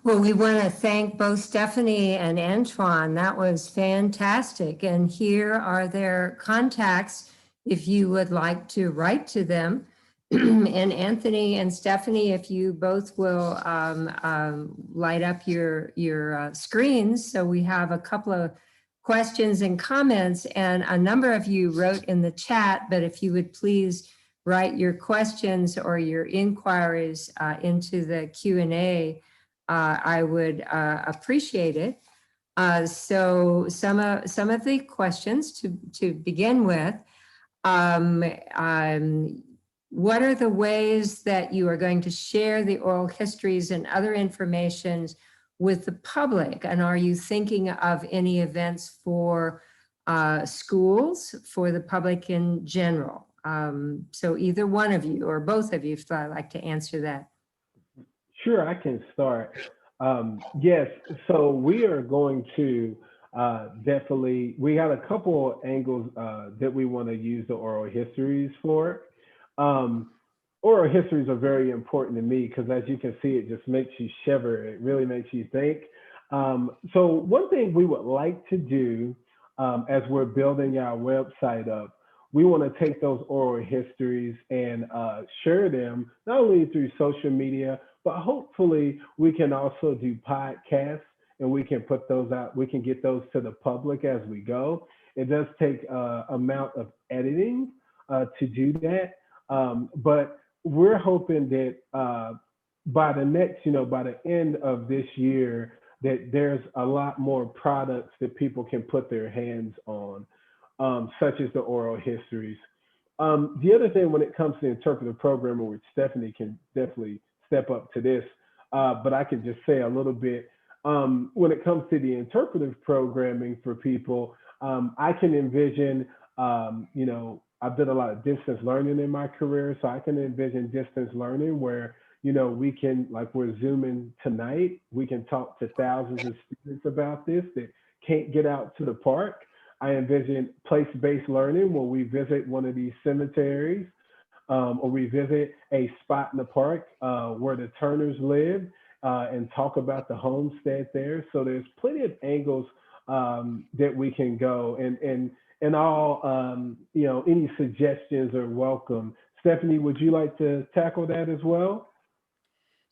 Well, we want to thank both Stephanie and Antoine. That was fantastic. And here are their contacts if you would like to write to them. And Anthony and Stephanie, if you both will light up your screens. So we have a couple of questions and comments, and a number of you wrote in the chat, but if you would please write your questions or your inquiries into the Q&A, I would appreciate it. So some of the questions to begin with, what are the ways that you are going to share the oral histories and other information with the public? And are you thinking of any events for schools, for the public in general? So either one of you or both of you, if I'd like to answer that. Sure, I can start. Yes, so we are going to definitely, we got a couple of angles that we want to use the oral histories for. Oral histories are very important to me because, as you can see, it just makes you shiver. It really makes you think. So one thing we would like to do as we're building our website up, we want to take those oral histories and share them not only through social media, but hopefully we can also do podcasts and we can put those out. We can get those to the public as we go. It does take amount of editing to do that. But we're hoping that by the next, by the end of this year, that there's a lot more products that people can put their hands on, such as the oral histories. The other thing when it comes to interpretive programming, which Stephanie can definitely step up to this, but I can just say a little bit, when it comes to the interpretive programming for people, I can envision, I've done a lot of distance learning in my career, so I can envision distance learning where, we can, like we're Zooming tonight, we can talk to thousands of students about this that can't get out to the park. I envision place-based learning where we visit one of these cemeteries or we visit a spot in the park where the Turners live and talk about the homestead there. So there's plenty of angles that we can go, and all, any suggestions are welcome. Stephanie, would you like to tackle that as well?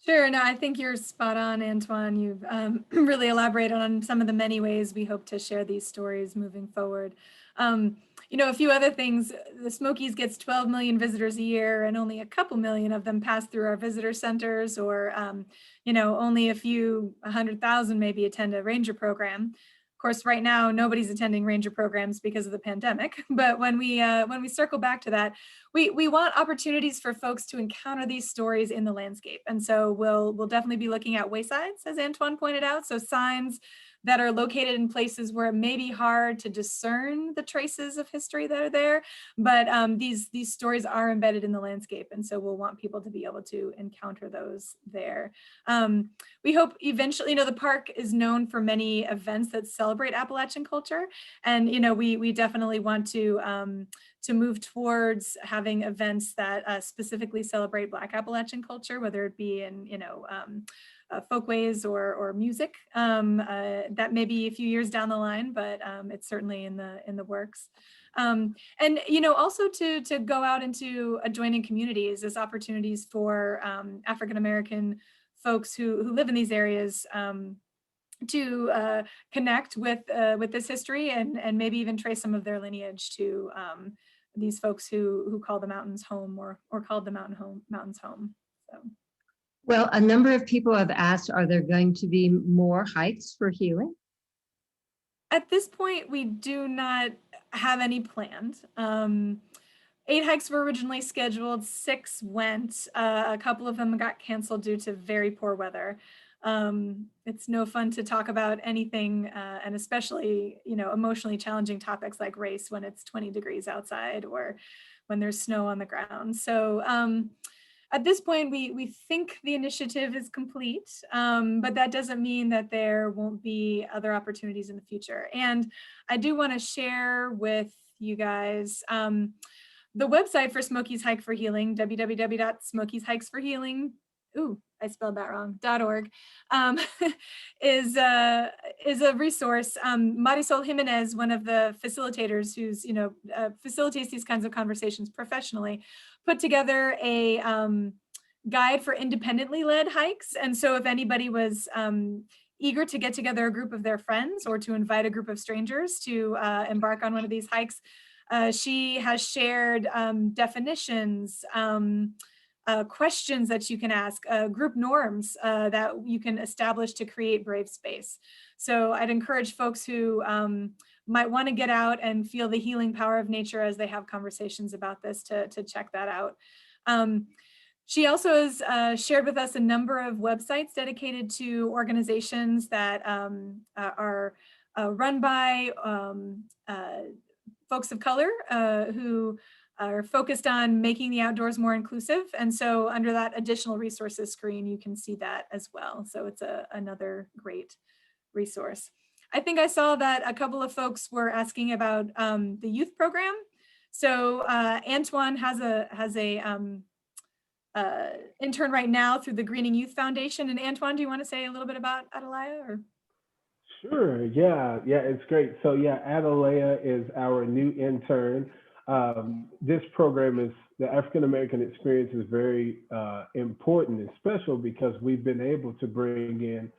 Sure. No, I think you're spot on, Antoine. You've really elaborated on some of the many ways we hope to share these stories moving forward. A few other things. The Smokies gets 12 million visitors a year, and only a couple million of them pass through our visitor centers, or only a few 100,000 maybe attend a ranger program. Of course, right now nobody's attending ranger programs because of the pandemic. But when we circle back to that, we want opportunities for folks to encounter these stories in the landscape, and so we'll definitely be looking at waysides, as Antoine pointed out. So signs that are located in places where it may be hard to discern the traces of history that are there, but these stories are embedded in the landscape, and so we'll want people to be able to encounter those there. We hope eventually, the park is known for many events that celebrate Appalachian culture, and we definitely want to move towards having events that specifically celebrate Black Appalachian culture, whether it be in folkways or music. That may be a few years down the line, but it's certainly in the works. And also to go out into adjoining communities as opportunities for African American folks who live in these areas to connect with this history and maybe even trace some of their lineage to these folks who call the mountains home or called the mountains home. So. Well, a number of people have asked, are there going to be more hikes for healing? At this point, we do not have any planned. 8 hikes were originally scheduled, 6 went. A couple of them got canceled due to very poor weather. It's no fun to talk about anything, and especially, emotionally challenging topics like race when it's 20 degrees outside or when there's snow on the ground. So at this point, we think the initiative is complete, but that doesn't mean that there won't be other opportunities in the future. And I do want to share with you guys the website for Smokies Hike for Healing, www.smokieshikesforhealing. I spelled that wrong, .org, is a resource. Marisol Jimenez, one of the facilitators who's, facilitates these kinds of conversations professionally, put together a guide for independently led hikes. And so if anybody was eager to get together a group of their friends or to invite a group of strangers to embark on one of these hikes, she has shared definitions, questions that you can ask, group norms that you can establish to create brave space. So I'd encourage folks who might want to get out and feel the healing power of nature as they have conversations about this to check that out. She also has shared with us a number of websites dedicated to organizations that are run by folks of color who are focused on making the outdoors more inclusive. And so under that additional resources screen, you can see that as well. So it's another great resource. I think I saw that a couple of folks were asking about the youth program. So Antoine has a intern right now through the Greening Youth Foundation. And Antoine, do you want to say a little bit about Atalaya? Or? Sure. Yeah, it's great. So yeah, Atalaya is our new intern. This program is, the African American experience is very important and special because we've been able to bring in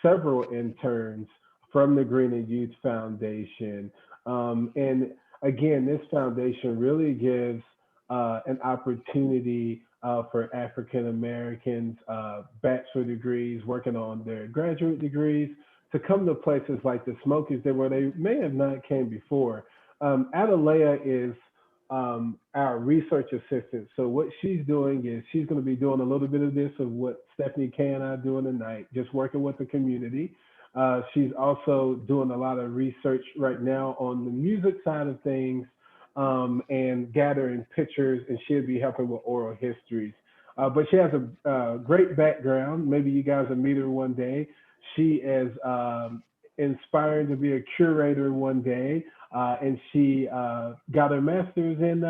several interns from the Greening Youth Foundation. And again, this foundation really gives an opportunity for African Americans, bachelor degrees, working on their graduate degrees, to come to places like the Smokies where they may have not came before. Atalaya is our research assistant. So what she's doing is she's going to be doing a little bit of this of what Stephanie K and I are doing tonight, just working with the community. She's also doing a lot of research right now on the music side of things, and gathering pictures, and she'll be helping with oral histories. But she has a great background. Maybe you guys will meet her one day. She is inspiring to be a curator one day, and she got her master's in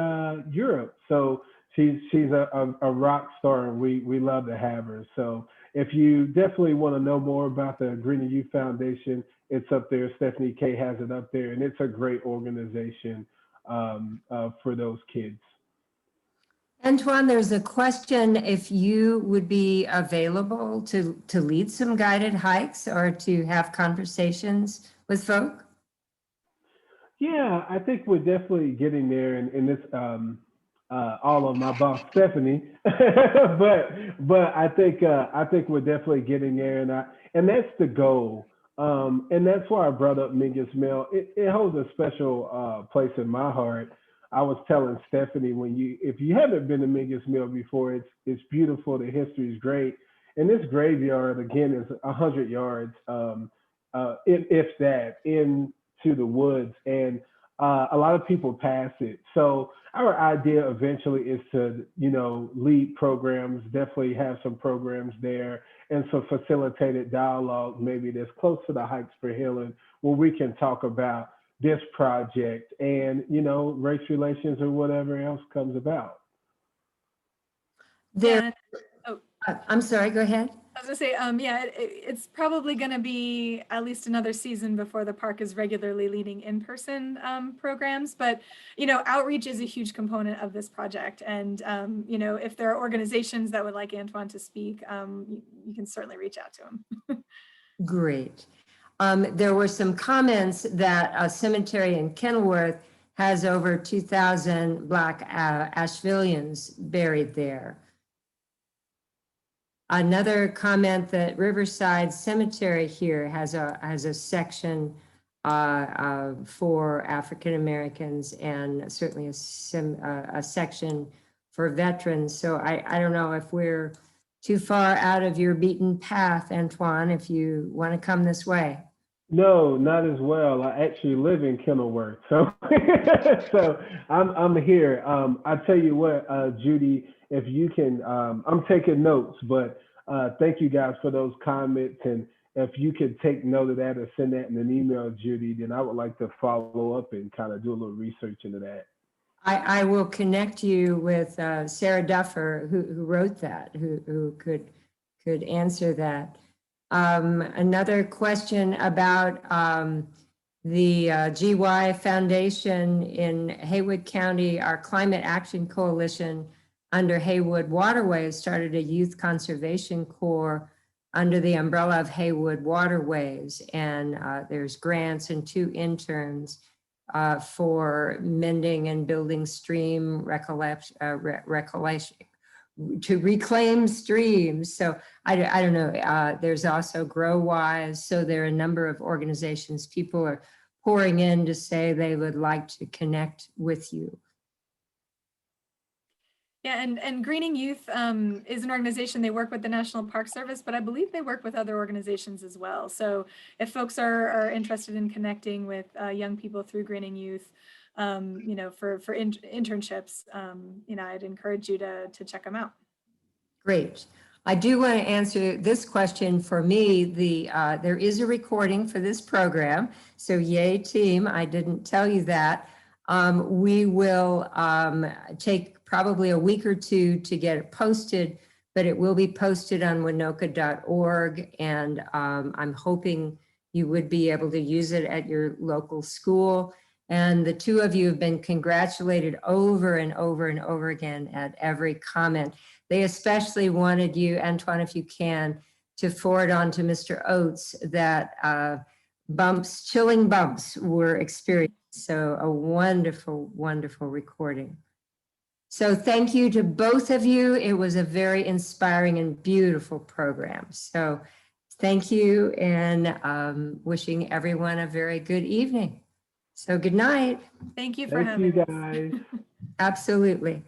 Europe. So she's a rock star, and we love to have her. So if you definitely want to know more about the Greening Youth Foundation, it's up there. Stephanie K has it up there, and it's a great organization for those kids. Antoine, there's a question if you would be available to lead some guided hikes or to have conversations with folk. Yeah, I think we're definitely getting there, and this all of my boss Stephanie, but I think we're definitely getting there, and that's the goal, and that's why I brought up Mingus Mill. It holds a special place in my heart. I was telling Stephanie, if you haven't been to Mingus Mill before, it's beautiful. The history is great, and this graveyard again is 100 yards, if that, into the woods, and a lot of people pass it. So our idea eventually is to, lead programs, definitely have some programs there, and some facilitated dialogue, maybe that's close to the Hikes for Healing, where we can talk about this project and, race relations or whatever else comes about. I'm sorry, go ahead. I was gonna say, it's probably gonna be at least another season before the park is regularly leading in-person programs, but, outreach is a huge component of this project. And, if there are organizations that would like Antoine to speak, you can certainly reach out to him. Great. There were some comments that a cemetery in Kenilworth has over 2,000 Black Ashevilleans buried there. Another comment that Riverside Cemetery here has a section for African Americans, and certainly a section for veterans. So I don't know if we're too far out of your beaten path, Antoine, if you want to come this way. No, not as well. I actually live in Kenilworth, so so I'm here. I tell you what, Judy, if you can, I'm taking notes, but thank you guys for those comments, and if you could take note of that or send that in an email, Judy, then I would like to follow up and kind of do a little research into that. I will connect you with Sarah Duffer, who wrote that, who could could answer that. Another question about the GY Foundation in Haywood County. Our Climate Action Coalition under Haywood Waterways started a youth conservation corps under the umbrella of Haywood Waterways. And there's grants and 2 interns for mending and building stream recollection, to reclaim streams. So I don't know, there's also GrowWise. So there are a number of organizations, people are pouring in to say they would like to connect with you. Yeah, and Greening Youth is an organization, they work with the National Park Service, but I believe they work with other organizations as well. So if folks are interested in connecting with young people through Greening Youth, you know, for internships, you know, I'd encourage you to check them out. Great. I do want to answer this question. For me, there is a recording for this program. So yay team, I didn't tell you that. We will take probably a week or 2 to get it posted, but it will be posted on winoka.org. And I'm hoping you would be able to use it at your local school. And the 2 of you have been congratulated over and over and over again at every comment. They especially wanted you, Antoine, if you can, to forward on to Mr. Oates that chilling bumps were experienced. So a wonderful, wonderful recording. So thank you to both of you. It was a very inspiring and beautiful program. So thank you, and wishing everyone a very good evening. So good night. Thank you for Thank having you us. guys. Absolutely.